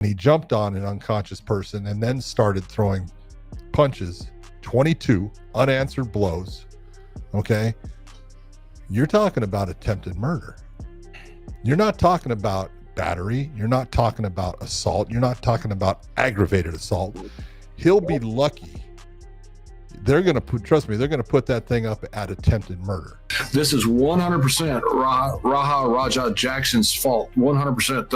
He jumped on an unconscious person and then started throwing punches, 22 unanswered blows. Okay. You're talking about attempted murder. You're not talking about battery. You're not talking about assault. You're not talking about aggravated assault. He'll be lucky. They're going to put, trust me, they're going to put that thing up at attempted murder. This is 100% Raja Jackson's fault. 100%.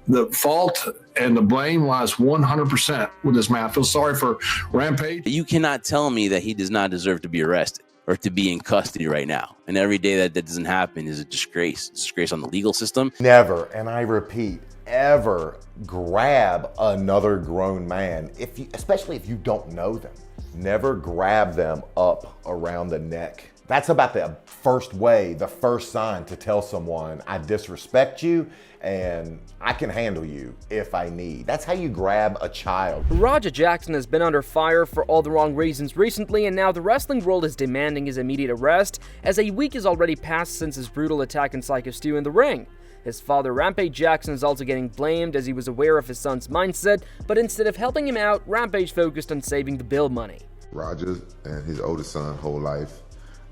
The fault and the blame lies 100% with this man. I feel sorry for Rampage. You cannot tell me that he does not deserve to be arrested or to be in custody right now. And every day that doesn't happen is a disgrace. It's a disgrace on the legal system. Never, and I repeat, ever grab another grown man, especially if you don't know them. Never grab them up around the neck. That's about the first way, the first sign to tell someone, I disrespect you and I can handle you if I need. That's how you grab a child. Raja Jackson has been under fire for all the wrong reasons recently, and now the wrestling world is demanding his immediate arrest, as a week has already passed since his brutal attack on Psycho Stu in the ring. His father, Rampage Jackson, is also getting blamed as he was aware of his son's mindset, but instead of helping him out, Rampage focused on saving the bill money. Roger and his oldest son, whole life,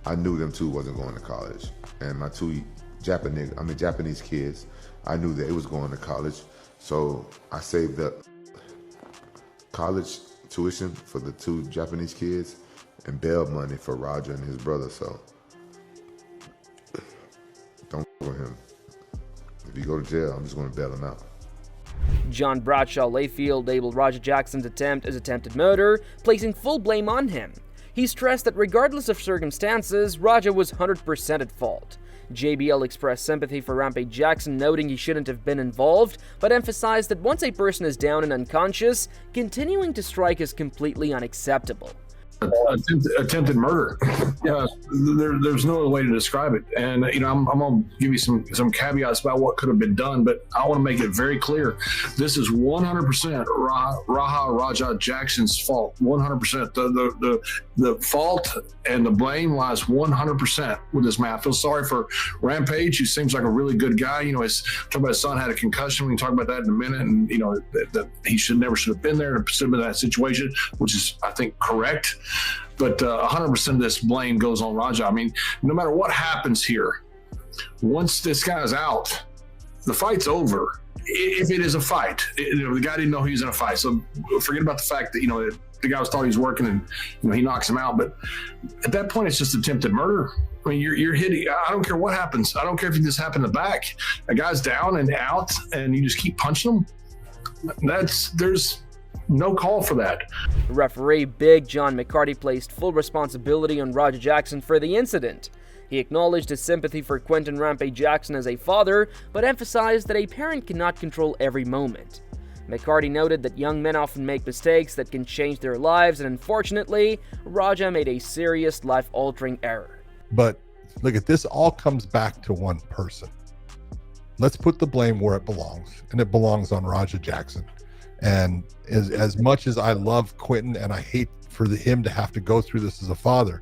I knew them two wasn't going to college. And my two Japanese kids, I knew they was going to college. So I saved up college tuition for the two Japanese kids and bail money for Roger and his brother. So don't go with him. If you go to jail, I'm just going to bail him out. John Bradshaw Layfield labeled Raja Jackson's attempt as attempted murder, placing full blame on him. He stressed that regardless of circumstances, Raja was 100% at fault. JBL expressed sympathy for Rampage Jackson, noting he shouldn't have been involved, but emphasized that once a person is down and unconscious, continuing to strike is completely unacceptable. Attempted murder. Yeah, there's no other way to describe it. And I'm gonna give you some caveats about what could have been done, but I want to make it very clear. This is 100% Raja Jackson's fault. 100%. The fault and the blame lies 100% with this man. I feel sorry for Rampage. He seems like a really good guy. His talk about his son had a concussion. We can talk about that in a minute. And that he never should have been there, should have been in that situation, which is, I think, correct. But 100% of this blame goes on Raja. I mean, no matter what happens here, once this guy's out, the fight's over. If it is a fight, the guy didn't know he was in a fight. So forget about the fact that, the guy was thought he was working and, he knocks him out. But at that point, it's just attempted murder. I mean, you're hitting, I don't care what happens. I don't care if this happened in the back. A guy's down and out and you just keep punching him. There's no call for that. Referee Big John McCarty placed full responsibility on Raja Jackson for the incident. He acknowledged his sympathy for Quentin Rampage Jackson as a father, but emphasized that a parent cannot control every moment. McCarty noted that young men often make mistakes that can change their lives, and unfortunately, Raja made a serious life-altering error. But look, at this all comes back to one person. Let's put the blame where it belongs, and it belongs on Raja Jackson. And as much as I love Quentin and I hate for him to have to go through this as a father,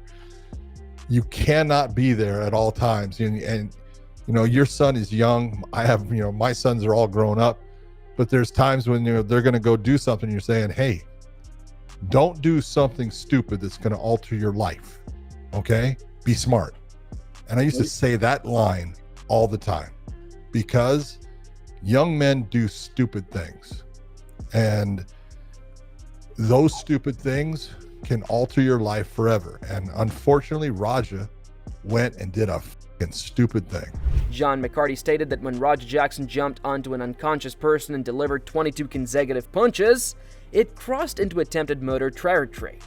you cannot be there at all times. And your son is young. I have, my sons are all grown up, but there's times when, they're going to go do something. You're saying, hey, don't do something stupid that's going to alter your life. Okay. Be smart. And I used to say that line all the time because young men do stupid things. And those stupid things can alter your life forever. And unfortunately, Raja went and did a fucking stupid thing. John McCarty stated that when Raja Jackson jumped onto an unconscious person and delivered 22 consecutive punches, it crossed into attempted murder territory.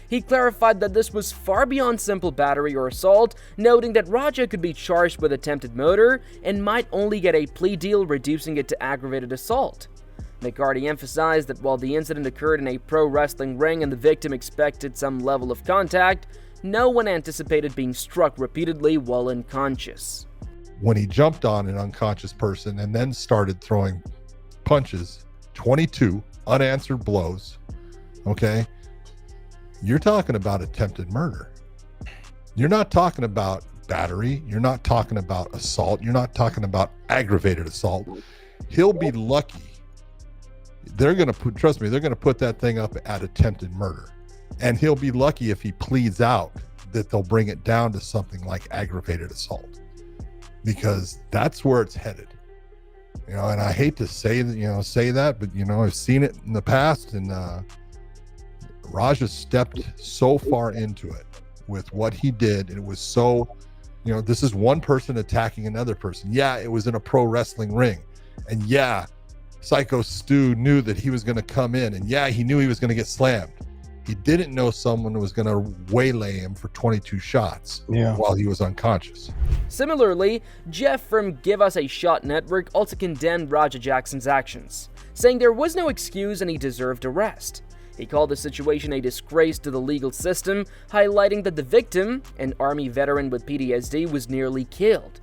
He clarified that this was far beyond simple battery or assault, noting that Raja could be charged with attempted murder and might only get a plea deal, reducing it to aggravated assault. McCarty emphasized that while the incident occurred in a pro wrestling ring and the victim expected some level of contact, no one anticipated being struck repeatedly while unconscious. When he jumped on an unconscious person and then started throwing punches, 22 unanswered blows, okay, you're talking about attempted murder. You're not talking about battery. You're not talking about assault. You're not talking about aggravated assault. He'll be lucky. they're going to put, trust me, they're going to put that thing up at attempted murder. And he'll be lucky if he pleads out that they'll bring it down to something like aggravated assault, because that's where it's headed. You know, and I hate to say that, but you know, I've seen it in the past, and Raj has stepped so far into it with what he did, and it was so, you know, this is one person attacking another person. Yeah, it was in a pro wrestling ring, and yeah, Psycho Stu knew that he was going to come in, and yeah, he knew he was going to get slammed. He didn't know someone was going to waylay him for 22 shots while he was unconscious. Similarly, Jeff from Give Us a Shot Network also condemned Raja Jackson's actions, saying there was no excuse and he deserved arrest. He called the situation a disgrace to the legal system, highlighting that the victim, an Army veteran with PTSD, was nearly killed.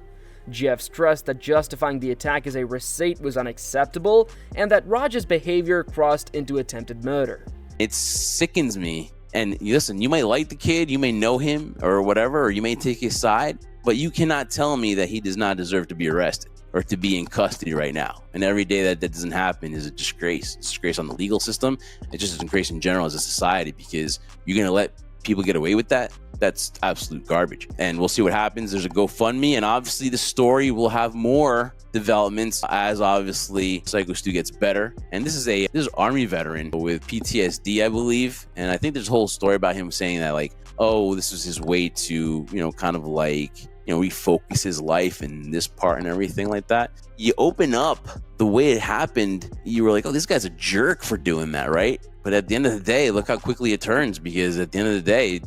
Jeff stressed that justifying the attack as a receipt was unacceptable and that Raja's behavior crossed into attempted murder. It sickens me. And listen, you may like the kid, you may know him or whatever, or you may take his side, but you cannot tell me that he does not deserve to be arrested or to be in custody right now. And every day that doesn't happen is a disgrace. It's a disgrace on the legal system. It's just a disgrace in general as a society, because you're going to let people get away with that. That's absolute garbage. And we'll see what happens. There's a GoFundMe, and obviously the story will have more developments as obviously Psycho Stu gets better. And this is an Army veteran with PTSD, I believe. And I think there's a whole story about him saying that, like, oh, this was his way to, you know, kind of like, you know, refocus his life in this part and everything like that. You open up the way it happened, you were like, oh, this guy's a jerk for doing that, right? But at the end of the day, look how quickly it turns, because at the end of the day,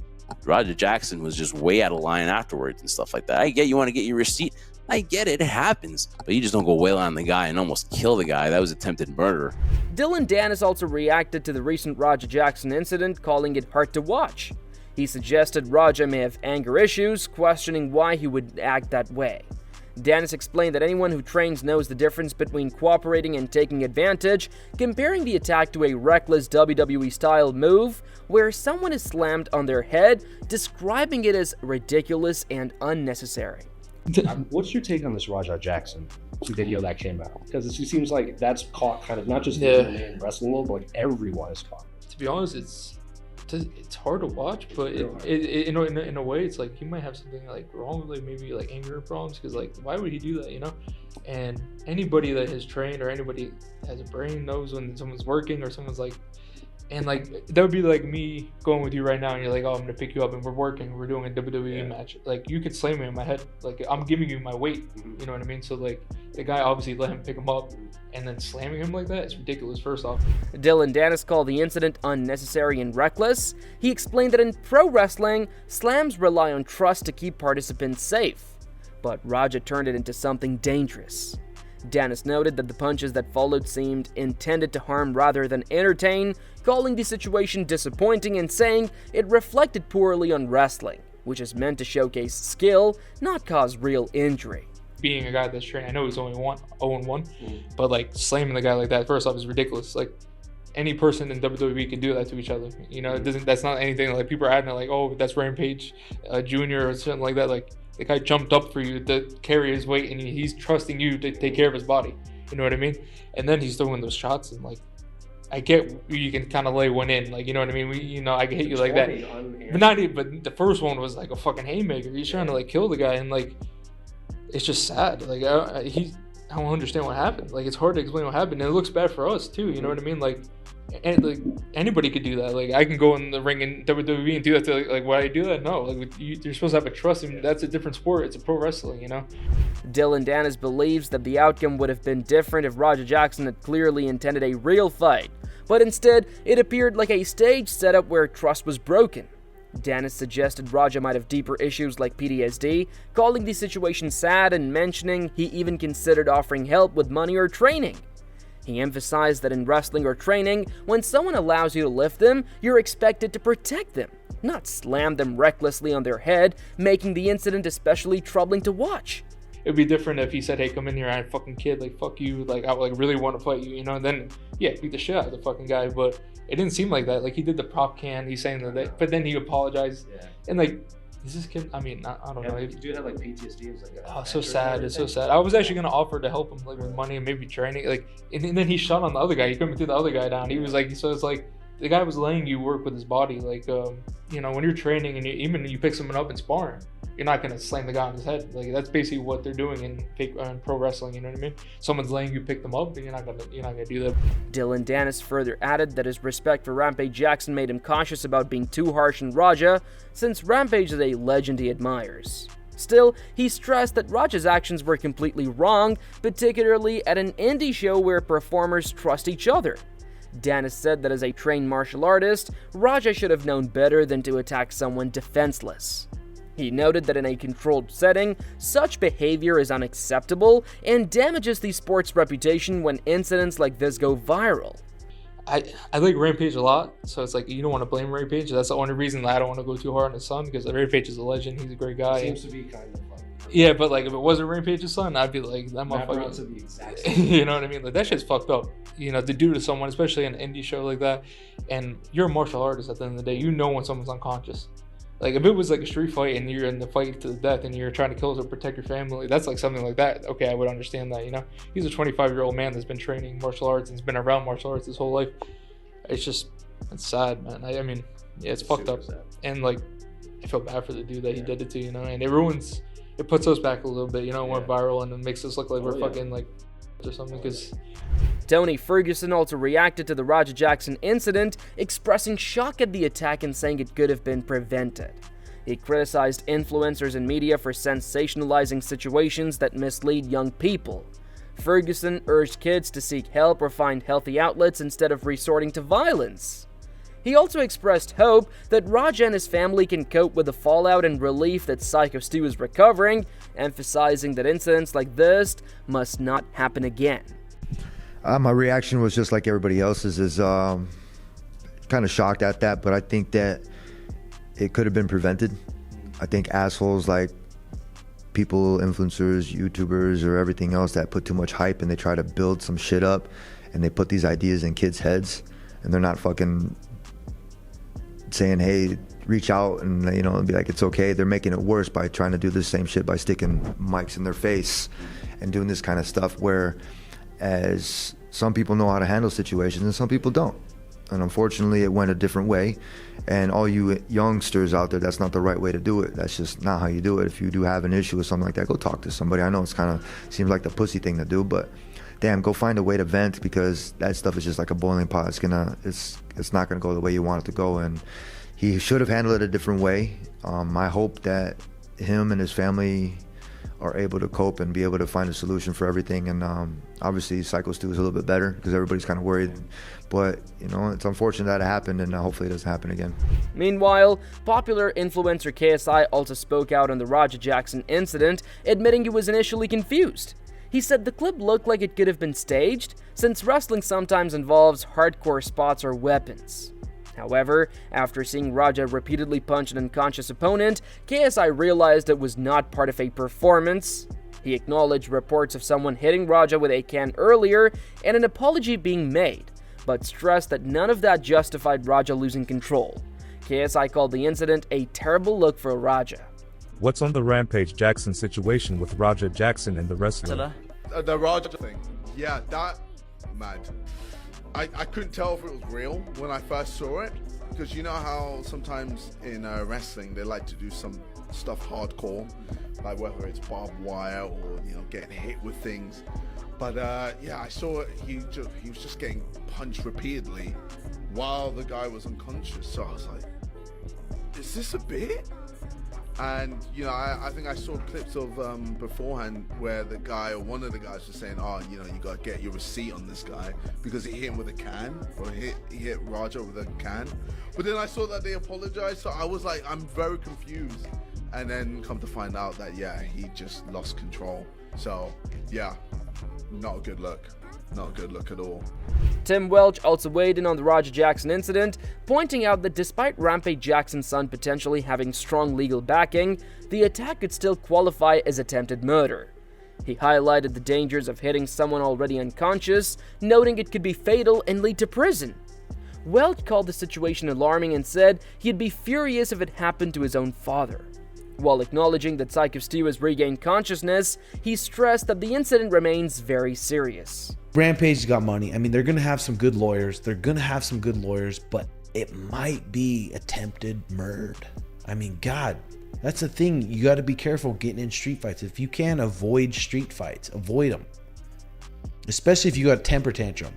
Raja Jackson was just way out of line afterwards and stuff like that. I get you want to get your receipt. I get it. It happens. But you just don't go wail on the guy and almost kill the guy. That was attempted murder. Dylan Dennis also reacted to the recent Raja Jackson incident, calling it hard to watch. He suggested Raja may have anger issues, questioning why he would act that way. Dennis explained that anyone who trains knows the difference between cooperating and taking advantage, comparing the attack to a reckless WWE-style move where someone is slammed on their head, describing it as ridiculous and unnecessary. What's your take on this Raja Jackson video that came out? Because it seems like that's caught kind of not just in wrestling world, but like everyone is caught. To be honest, it's hard to watch, but in a way, it's like he might have something like wrong, like maybe like anger problems, because like why would he do that, you know? And anybody that has trained or anybody that has a brain knows when someone's working or someone's like, and like that would be like me going with you right now and you're like, oh, I'm gonna pick you up and we're working, we're doing a WWE match. Like you could slam me in my head, like I'm giving you my weight, you know what I mean? So like the guy obviously let him pick him up, and then slamming him like that is ridiculous, first off. Dylan Dennis called the incident unnecessary and reckless. He explained that in pro wrestling, slams rely on trust to keep participants safe, but Raja turned it into something dangerous. Dennis noted that the punches that followed seemed intended to harm rather than entertain, calling the situation disappointing and saying it reflected poorly on wrestling, which is meant to showcase skill, not cause real injury. Being a guy that's trained, I know he's only 0-1, but like slamming the guy like that, first off, is ridiculous. Like any person in WWE can do that to each other. You know, that's not anything like people are adding like, oh, that's Rampage Jr. or something like that. Like the guy jumped up for you to carry his weight, and he's trusting you to take care of his body. You know what I mean? And then he's throwing those shots, and like, I get you can kind of lay one in, like, you know what I mean? I can hit you like that, but the first one was like a fucking haymaker. He's trying to like kill the guy, and like, it's just sad. Like I don't understand what happened. Like it's hard to explain what happened, and it looks bad for us too. You know what I mean? Like, and like anybody could do that. Like I can go in the ring in WWE and do that to like why I do that? No, like you're supposed to have a trust. And that's a different sport. It's a pro wrestling, you know. Dylan Dennis believes that the outcome would have been different if Raja Jackson had clearly intended a real fight, but instead it appeared like a stage setup where trust was broken. Dennis suggested Raja might have deeper issues like PTSD, calling the situation sad and mentioning he even considered offering help with money or training. He emphasized that in wrestling or training, when someone allows you to lift them, you're expected to protect them, not slam them recklessly on their head, making the incident especially troubling to watch. It'd be different if he said, hey, come in here, I'm a fucking kid, like, fuck you, like, I like really want to fight you, you know, and then, yeah, beat the shit out of the fucking guy, but it didn't seem like that. Like, he did the prop can, he's saying that, but then he apologized, and like, is this kid? I mean, I don't know. Yeah, dude had like PTSD. It was like Oh, so sad. It's so sad. I was actually gonna offer to help him, like with money and maybe training. Like, and then he shot on the other guy. He couldn't threw the other guy down. He was like, so it's like the guy was letting you work with his body. Like, you know, when you're training and even you pick someone up and sparring, you're not gonna slam the guy on his head. Like, that's basically what they're doing in pro wrestling. You know what I mean? Someone's letting you pick them up, and you're not gonna do that. Dylan Dennis further added that his respect for Rampage Jackson made him cautious about being too harsh on Raja, since Rampage is a legend he admires. Still, he stressed that Raja's actions were completely wrong, particularly at an indie show where performers trust each other. Dennis said that as a trained martial artist, Raja should have known better than to attack someone defenseless. He noted that in a controlled setting, such behavior is unacceptable and damages the sport's reputation when incidents like this go viral. I like Rampage a lot, so it's like you don't want to blame Rampage. That's the only reason that I don't want to go too hard on his son, because Rampage is a legend. He's a great guy. Seems to be kind of like. Yeah, but like if it wasn't Rampage's son, I'd be like that motherfucker. You know what I mean? Like that shit's fucked up. You know, to do to someone, especially an indie show like that, and you're a martial artist at the end of the day. You know when someone's unconscious. Like if it was like a street fight and you're in the fight to the death and you're trying to kill to protect your family, that's like something like that. Okay, I would understand that. You know, he's a 25-year-old man that's been training martial arts and has been around martial arts his whole life. It's sad, man. I mean, yeah, it's fucked up. Sad. And like, I feel bad for the dude that he did it to, you know, and it puts us back a little bit, you know, went viral and it makes us look like we're fucking like or something, because Tony Ferguson also reacted to the Raja Jackson incident, expressing shock at the attack and saying it could have been prevented. He criticized influencers and media for sensationalizing situations that mislead young people. Ferguson urged kids to seek help or find healthy outlets instead of resorting to violence. He also expressed hope that Raja and his family can cope with the fallout and relief that Psycho Stu is recovering, emphasizing that incidents like this must not happen again. My reaction was just like everybody else's, is kind of shocked at that, but I think that it could have been prevented. I think assholes like people, influencers, YouTubers, or everything else that put too much hype and they try to build some shit up and they put these ideas in kids' heads and they're not fucking saying, hey, reach out and, you know, and be like, it's okay. They're making it worse by trying to do the same shit by sticking mics in their face and doing this kind of stuff, where as some people know how to handle situations and some people don't. And unfortunately, it went a different way. And all you youngsters out there, that's not the right way to do it. That's just not how you do it. If you do have an issue with something like that, go talk to somebody. I know it's kind of seems like the pussy thing to do, but damn, go find a way to vent, because that stuff is just like a boiling pot. It's not gonna go the way you want it to go. And he should have handled it a different way. I hope that him and his family are able to cope and be able to find a solution for everything. And obviously Psycho Stu is a little bit better because everybody's kind of worried. But, you know, it's unfortunate that it happened, and hopefully it doesn't happen again. Meanwhile, popular influencer KSI also spoke out on the Raja Jackson incident, admitting he was initially confused. He said the clip looked like it could have been staged, since wrestling sometimes involves hardcore spots or weapons. However, after seeing Raja repeatedly punch an unconscious opponent, KSI realized it was not part of a performance. He acknowledged reports of someone hitting Raja with a can earlier and an apology being made, but stressed that none of that justified Raja losing control. KSI called the incident a terrible look for Raja. What's on the Rampage Jackson situation with Raja Jackson and the wrestler? The Raja thing, yeah, that mad. I couldn't tell if it was real when I first saw it, because you know how sometimes in wrestling they like to do some stuff hardcore, like whether it's barbed wire or, you know, getting hit with things. But yeah, I saw it. He was just getting punched repeatedly while the guy was unconscious. So I was like, is this a bit? And, you know, I think I saw clips of beforehand where the guy, or one of the guys, was saying, oh, you know, you got to get your receipt on this guy because he hit him with a can, or he hit Raja with a can. But then I saw that they apologized, so I was like, I'm very confused. And then come to find out that, yeah, he just lost control. So, yeah, not a good look. Not a good look at all. Tim Welch also weighed in on the Raja Jackson incident, pointing out that despite Rampage Jackson's son potentially having strong legal backing, the attack could still qualify as attempted murder. He highlighted the dangers of hitting someone already unconscious, noting it could be fatal and lead to prison. Welch called the situation alarming and said he'd be furious if it happened to his own father. While acknowledging that Psycho Stu has regained consciousness, he stressed that the incident remains very serious. Rampage's got money. I mean, they're going to have some good lawyers. But it might be attempted murder. I mean, God, that's the thing. You got to be careful getting in street fights. If you can avoid street fights, avoid them. Especially if you got a temper tantrum.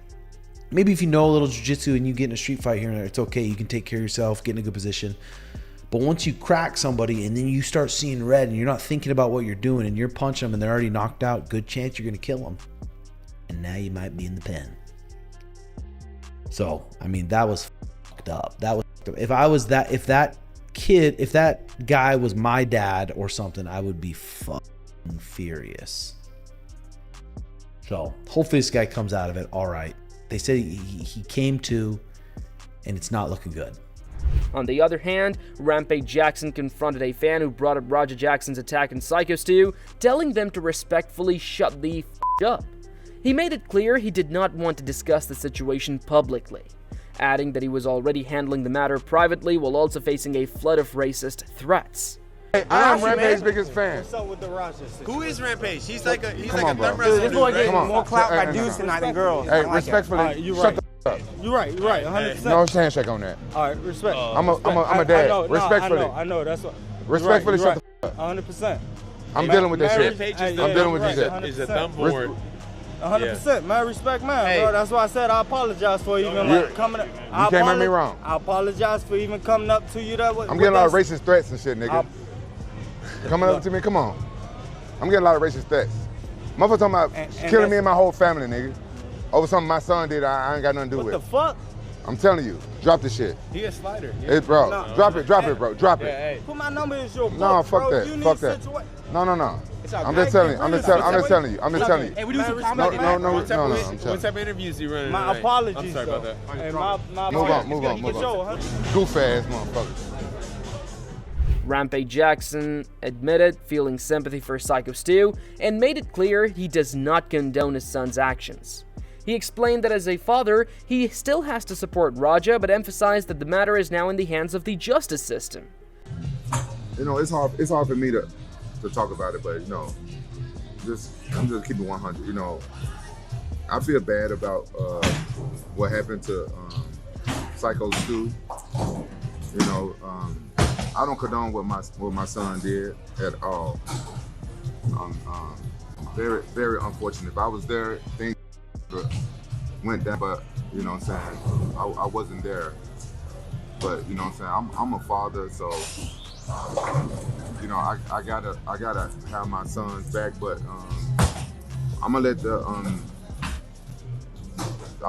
Maybe if you know a little jiu-jitsu and you get in a street fight here and there, it's okay. You can take care of yourself, get in a good position. But once you crack somebody and then you start seeing red and you're not thinking about what you're doing and you're punching them and they're already knocked out, good chance you're going to kill them. And now you might be in the pen. So, I mean, that was fucked up. That was fucked up. If that guy was my dad or something, I would be fucking furious. So, hopefully this guy comes out of it all right. They said he came to, and it's not looking good. On the other hand, Rampage Jackson confronted a fan who brought up Roger Jackson's attack on Psycho Stu, telling them to respectfully shut the f*** up. He made it clear he did not want to discuss the situation publicly, adding that he was already handling the matter privately while also facing a flood of racist threats. Hey, I'm Rampage's biggest fan. What's up with the Roger? Who is Rampage? He's like a thumb wrestler. This boy getting more clout by dudes tonight than girls. Hey, respectfully, you shut right. the up. You're right, 100%. No handshake on that. All right, respect. I'm a dad. Respectfully. I know, that's what. Respectfully, shut the up. 100%. I'm dealing with this shit. I'm dealing with this shit. He's a thumb board. 100%, man. Respect, man, bro. That's why I said I apologize for even coming up. You can't make me wrong. I apologize for even coming up to you that way. I'm getting a lot of racist threats and shit, nigga. Coming up to me, come on. I'm getting a lot of racist threats. Motherfucker talking about killing me and my whole family, nigga. Over something my son did, I ain't got nothing to do with. What the fuck? I'm telling you, drop the shit. He a slider. Hey, bro, drop it, bro, drop it. Hey. Put my number in your book, No, fuck bro. that, fuck that. No. I'm just telling you. Hey, we do some comedy. No. What type of interviews you running? My apologies. I'm sorry about that. Hey, my move on. Goof ass motherfuckers. Rampage Jackson admitted feeling sympathy for Psycho Stu and made it clear he does not condone his son's actions. He explained that as a father, he still has to support Raja, but emphasized that the matter is now in the hands of the justice system. You know, it's hard for me to talk about it, but you know, I'm just keeping 100. You know, I feel bad about what happened to Psycho Stu. You know, I don't condone what my son did at all. Very, very unfortunate. If I was there, things went down, but you know what I'm saying, I wasn't there. But you know what I'm saying, I'm a father, so you know I gotta have my son's back. But I'm gonna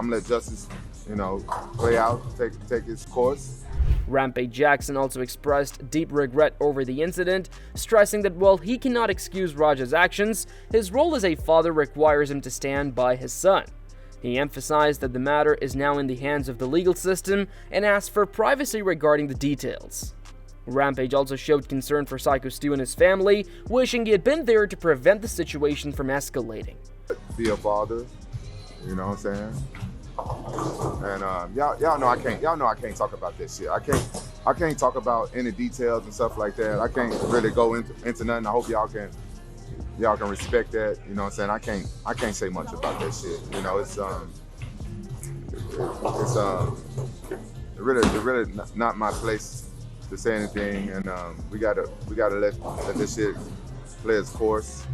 let justice, you know, play out, take its course. Rampage Jackson also expressed deep regret over the incident, stressing that while he cannot excuse Raja's actions, his role as a father requires him to stand by his son. He emphasized that the matter is now in the hands of the legal system and asked for privacy regarding the details. Rampage also showed concern for Psycho Stu and his family, wishing he had been there to prevent the situation from escalating. Be a father, you know what I'm saying? And y'all know I can't talk about this shit. I can't talk about any details and stuff like that. I can't really go into nothing. I hope y'all can respect that. You know what I'm saying? I can't say much about that shit. You know, it's really not my place to say anything. And we gotta let this shit play its course.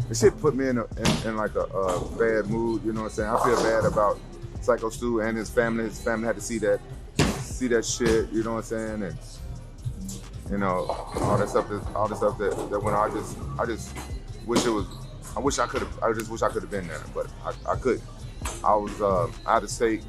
This shit put me in like a bad mood. You know what I'm saying? I feel bad about Psycho Stu and his family. His family had to see that shit, you know what I'm saying? And you know, all the stuff that went on. I just wish it was. I just wish I could have been there, but I couldn't. I was out of state,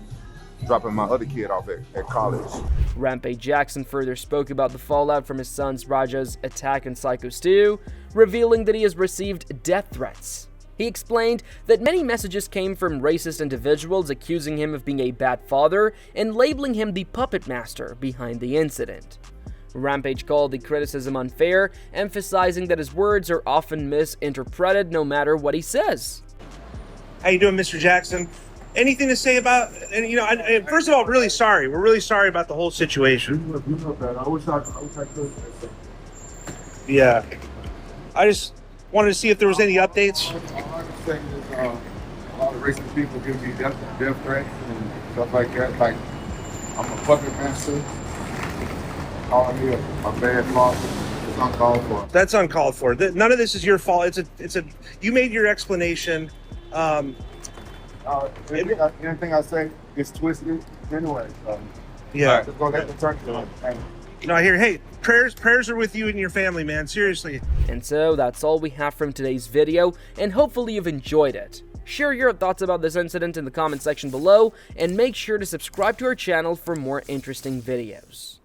dropping my other kid off at college. Rampage Jackson further spoke about the fallout from his son's Raja's attack on Psycho Stu, revealing that he has received death threats. He explained that many messages came from racist individuals accusing him of being a bad father and labeling him the puppet master behind the incident. Rampage called the criticism unfair, emphasizing that his words are often misinterpreted no matter what he says. How you doing, Mr. Jackson? Anything to say about, and you know, first of all, really sorry. We're really sorry about the whole situation. I wish I could. Yeah. I just wanted to see if there was any updates. All I'm saying is a lot of racist people give me death threats and stuff like that. Like, I'm a puppet master. Calling me a bad boss. It's uncalled for. That's uncalled for. None of this is your fault. It's a. You made your explanation. Anything I say gets twisted anyway. So. Yeah. Just gonna let the turn to it. No, I hear. Hey, prayers are with you and your family, man. Seriously. And so that's all we have from today's video, and hopefully you've enjoyed it. Share your thoughts about this incident in the comment section below, and make sure to subscribe to our channel for more interesting videos.